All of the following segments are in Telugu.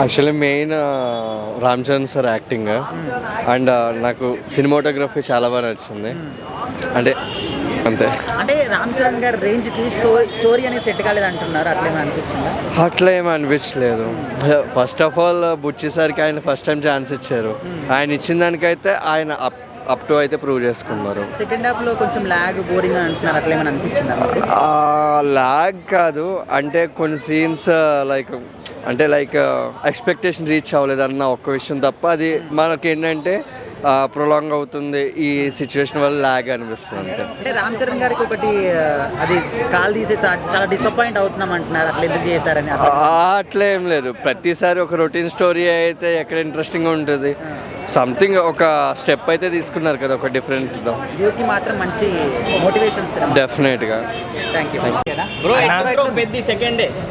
Actually main Ram Charan sir acting and నాకు సినిమాటోగ్రఫీ చాలా బాగా నచ్చింది. అంటే అంతే. అంటే రామ్ చరణ్ గారి రేంజ్కి స్టోరీ అనేది సెట్ కాలేదు అంటున్నారు, అట్లేమో అనిపించిందా? అట్లా ఏమి అనిపించలేదు. ఫస్ట్ ఆఫ్ ఆల్ బుచ్చి సార్కి ఆయన ఫస్ట్ టైం ఛాన్స్ ఇచ్చారు. ఆయన ఇచ్చిన దానికైతే ఆయన అప్ టు అయితే ప్రూవ్ చేసుకున్నారు. సెకండ్ హాఫ్లో కొంచెం ల్యాగ్ బోరింగ్ అని అంటున్నారు, అట్లేమని అనిపించిందా? ల్యాగ్ కాదు, అంటే కొన్ని సీన్స్ లైక్ ఎక్స్పెక్టేషన్ రీచ్ అవ్వలేదు అన్న ఒక్క విషయం తప్ప, అది మనకి ఏంటంటే ప్రొలాంగ్ అవుతుంది ఈ సిచ్యువేషన్ వల్ల ల్యాగ్ అనిపిస్తుంది అంతే. అంటే రామ్ చరణ్ గారికి ఒకటి అది కాల్ తీసేసి చాలా డిసప్పాయింట్ అవుతున్నాం అంటున్నారు, అట్లా ఎందుకు చేశారని. అట్లా ఏం లేదు, ప్రతిసారి ఒక రొటీన్ స్టోరీ అయితే ఎక్కడ ఇంట్రెస్టింగ్ ఉంటుంది. సంథింగ్ ఒక స్టెప్ అయితే తీసుకున్నారు కదా, ఒక డిఫరెంట్ యూత్కి మాత్రం మంచి మోటివేషన్ డెఫినెట్గా.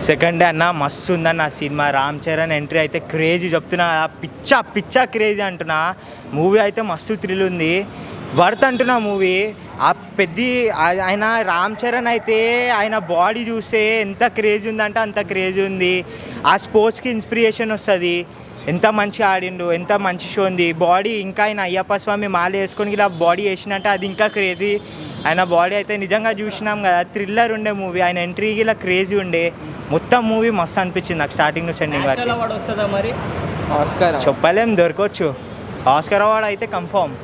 సెకండ్ డే అన్న మస్తు ఉందన్న సినిమా. రామ్ చరణ్ ఎంట్రీ అయితే క్రేజీ చెప్తున్నా, పిచ్చా క్రేజీ అంటున్నా. మూవీ అయితే మస్తు థ్రిల్ ఉంది, వర్త్ అంటున్నా మూవీ. ఆ ఆయన రామ్ చరణ్ అయితే ఆయన బాడీ చూస్తే ఎంత క్రేజీ ఉందంటే అంత క్రేజీ ఉంది. ఆ స్పోర్ట్స్కి ఇన్స్పిరేషన్ వస్తుంది. ఎంత మంచి ఆడిండు, ఎంత మంచి షో ఉంది. బాడీ ఇంకా ఆయన అయ్యప్ప స్వామి మాల వేసుకొని ఇలా బాడీ వేసినట్టే అది ఇంకా క్రేజీ. ఆయన బాడీ అయితే నిజంగా చూసినాం కదా, థ్రిల్లర్ ఉండే మూవీ. ఆయన ఎంట్రీకి ఇలా క్రేజీ ఉండే. మొత్తం మూవీ మస్తు అనిపించింది నాకు స్టార్టింగ్ టు ఎండింగ్ వరకు. చెప్పలేం, దొరకవచ్చు. ఆస్కార్ అవార్డ్ అయితే కన్ఫర్మ్.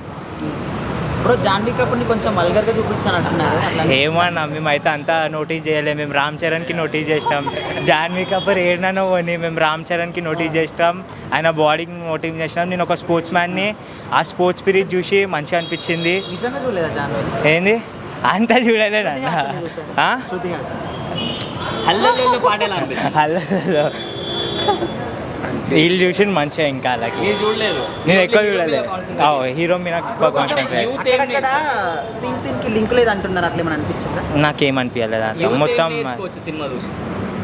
ఇప్పుడు జాన్వీ కపూర్ని కొంచెం వల్గర్గా చూపించాను అంటున్నారు. ఏమన్నా మేమైతే అంతా నోటీస్ చేయలేము. మేము రామ్ చరణ్కి నోటీస్ చేసినాం. జాన్వీ కపూర్ ఏడనో అని మేము రామ్ చరణ్కి నోటీస్ చేసినాం. ఆయన బాడీకి నోటీస్ చేసినాం. నేను ఒక స్పోర్ట్స్ మ్యాన్ని, ఆ స్పోర్ట్స్ స్పిరిట్ చూసి మంచిగా అనిపించింది. నిజంగా చూడలేదా జాన్వీ? ఏంది అంతా చూడలేదు అన్న. వీళ్ళు చూసి మంచిగా, ఇంకా అలాగే నేను ఎక్కువ చూడలేదు. హీరో మీద ఎక్కువ కాన్సన్ట్రేట్. లింక్ లేదు అంటున్నారు, అట్లేమని అనిపించిందా? నాకేమనిపించలేదు అట్లా. మొత్తం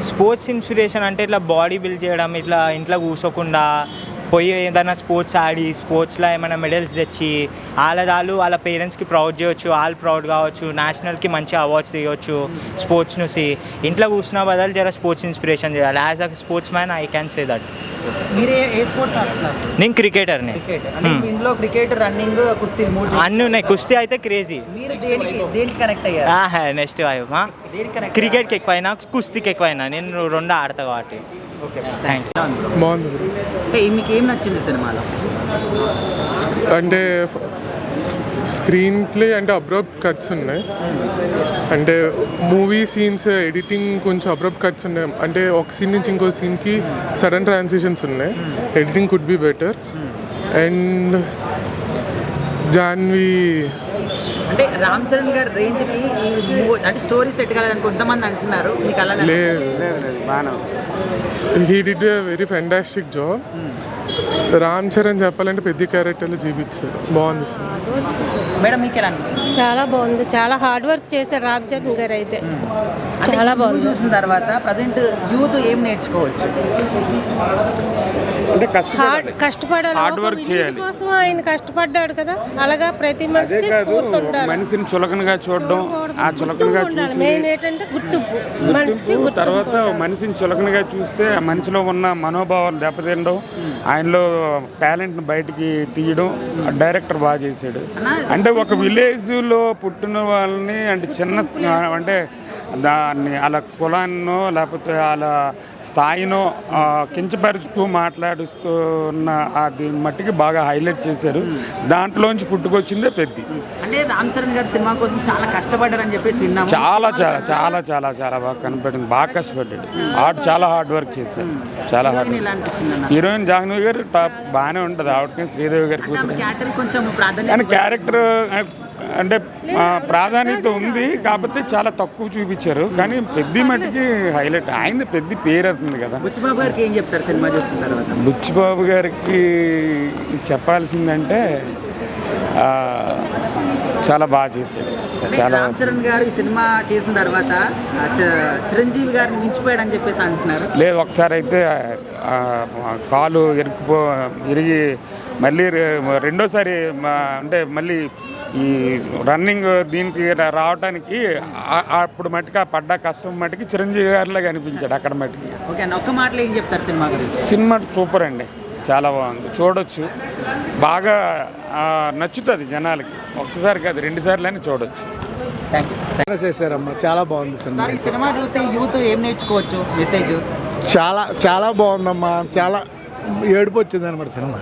స్పోర్ట్స్ ఇన్స్పిరేషన్ అంటే ఇట్లా బాడీ బిల్డ్ చేయడం, ఇట్లా ఇంట్లో కూర్చోకుండా పోయి ఏదైనా స్పోర్ట్స్ ఆడి స్పోర్ట్స్లో ఏమైనా మెడల్స్ తెచ్చి వాళ్ళ పేరెంట్స్కి ప్రౌడ్ చేయవచ్చు, వాళ్ళు ప్రౌడ్ కావచ్చు, నేషనల్కి మంచి అవార్డ్స్ తీయవచ్చు స్పోర్ట్స్ నుంచి. ఇంట్లో కూర్చున్న బదులు జర స్పోర్ట్స్ ఇన్స్పిరేషన్ చేయాలి. As a sports man I can say that. మీరు ఏ స్పోర్ట్స్ ఆడుతున్నారు? నేను క్రికెటర్ని. ఇందులో క్రికెట్, రన్నింగ్, కుస్తీ అన్నీ ఉన్నాయి. కుస్తీ అయితే క్రేజీ. మీరు దేనికి కనెక్ట్ అయ్యారు? నెక్స్ట్ క్రికెట్కి ఎక్కువైనా, కుస్తీకి ఎక్కువైనా. నేను రెండు ఆడతా కాబట్టి. బాగుంది. మీకు ఏం నచ్చింది సినిమాలో? అంటే స్క్రీన్ ప్లే అంటే అబ్రప్ట్ కట్స్ ఉన్నాయి. అంటే మూవీ సీన్స్ ఎడిటింగ్ కొంచెం అబ్రప్ట్ కట్స్ ఉన్నాయి. అంటే ఒక సీన్ నుంచి ఇంకో సీన్కి సడన్ ట్రాన్సిషన్స్ ఉన్నాయి. Editing could be better. And Janhvi అంటే రామ్ చరణ్ గారి రేంజ్కి అంటే స్టోరీ సెట్ కాలేదని కొంతమంది అంటున్నారు, మీకు అలా? లేదు, he did a very fantastic job. Ram Charan చెప్పాలంటే పెద్ద క్యారెక్టర్లో చూపించారు. బాగుంది సార్. మేడం మీకు ఎలా అనిపించింది? చాలా బాగుంది, చాలా హార్డ్ వర్క్ చేశారు రామ్ చరణ్ గారు అయితే. చాలా బాగుంది. చూసిన తర్వాత ప్రజెంట్ యూత్ ఏం నేర్చుకోవచ్చు? అంటే కష్టపడాలి, హార్డ్ వర్క్ చేయాలి. కోసం ఆయన కష్టపడ్డాడు కదా, అలాగా ప్రతి మనిషికి స్ఫూర్తి ఉండాలి. మనిషిని చులకనగా చూడడం, ఆ చులకనగా చూసి మెయిన్ ఏంటంటే గుర్తింపు, మనిషికి గుర్తింపు. తర్వాత మనిషిని చులకనగా చూస్తే ఆ మనిషిలో ఉన్న మనోభావాలు దెబ్బతినడం, ఆయనలో టాలెంట్ని బయటికి తీయడం డైరెక్టర్ బాగా చేశాడు. అంటే ఒక విలేజ్లో పుట్టిన వాళ్ళని అంటే అంటే దాన్ని అలా కులాన్నో లేకపోతే అలా స్థాయినో కించపరుస్తూ మాట్లాడుతున్న దీని మట్టికి బాగా హైలైట్ చేశారు. దాంట్లోంచి పుట్టుకొచ్చిందే పెద్ద. అంటే రామ్ చరణ్ గారి సినిమా కోసం చాలా కష్టపడ్డారని చెప్పేసి విన్నాము. చాలా చాలా చాలా చాలా చాలా బాగా కనపడింది, బాగా కష్టపడ్డాడు. చాలా హార్డ్ వర్క్ చేశారు, చాలా హార్డ్. హీరోయిన్ జాహ్నవి గారు టాప్ బాగానే ఉంటుంది. ఆవిడకి శ్రీదేవి గారి కానీ క్యారెక్టర్ అంటే ప్రాధాన్యత ఉంది, కాకపోతే చాలా తక్కువ చూపించారు. కానీ పెద్ద మట్టికి హైలైట్ అయింది. పెద్ద పేరు అవుతుంది కదా. బుచ్చిబాబు గారికి ఏం చెప్తారు సినిమా చూసిన తర్వాత? బుచ్చిబాబు గారికి చెప్పాల్సిందంటే చాలా బాగా చేశాడు. అంటే చాలా రామ్ చరణ్ గారు ఈ సినిమా చేసిన తర్వాత చిరంజీవి గారిని మించిపోయాడు అని చెప్పేసి అంటున్నారు. లేదు, ఒకసారి అయితే కాలు ఇరిగి మళ్ళీ రెండోసారి అంటే మళ్ళీ ఈ రన్నింగ్ దీనికి రావడానికి అప్పుడు మట్టుకు ఆ పడ్డ కష్టం మట్టుకి చిరంజీవి గారిలాగా అనిపించాడు అక్కడ మట్టుకి. ఓకే అన్న, ఒక్క మాటలో ఏం చెప్తారు సినిమా గురించి? సినిమా సూపర్ అండి, చాలా బాగుంది, చూడొచ్చు, బాగా నచ్చుతుంది జనాలకి. ఒక్కసారి కాదు 2 సార్లు అని చూడొచ్చు. థ్యాంక్ యూ చేశారమ్మా, చాలా బాగుంది సినిమా. సార్. ఈ సినిమా చూస్తే యూత్ ఏం నేర్చుకోవచ్చు మెసేజ్? చాలా చాలా బాగుందమ్మా, చాలా ఏడుపు వచ్చింది అనమాట సినిమా.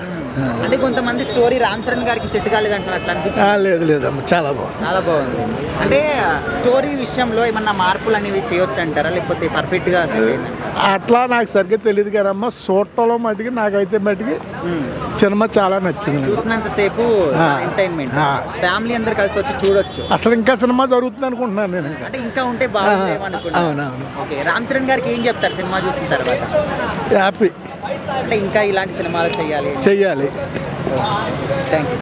అంటే కొంతమంది స్టోరీ రామ్ చరణ్ గారికి సెట్ కాలేదంటారు, అట్లా అనిపించింది? లేదు లేదమ్మా, చాలా బాగుంది. చాలా బాగుంది. అంటే స్టోరీ విషయంలో ఏమన్నా మార్పులు అనేవి చేయొచ్చు అంటారా, లేకపోతే పర్ఫెక్ట్గా సెట్ అయిందంటారా? అట్లా నాకు సరిగ్గా తెలియదు కదమ్మా, చూడటంలో మటుకి నాకైతే మటుకి సినిమా చాలా నచ్చింది. చూసినంతసేపు ఎంటర్టైన్మెంట్, ఫ్యామిలీ అందరు కలిసి వచ్చి చూడొచ్చు. అసలు ఇంకా సినిమా జరుగుతుంది అనుకుంటున్నాను నేను. అంటే ఇంకా ఉంటే బాగుండేమో అనుకుంటున్నాను. అవునవును. ఓకే, రామ్ చరణ్ గారికి ఏం చెప్తారు సినిమా చూసిన తర్వాత? హ్యాపీ అంటే ఇంకా ఇలాంటి సినిమాలు చేయాలి. చెయ్యాలి. Thank you.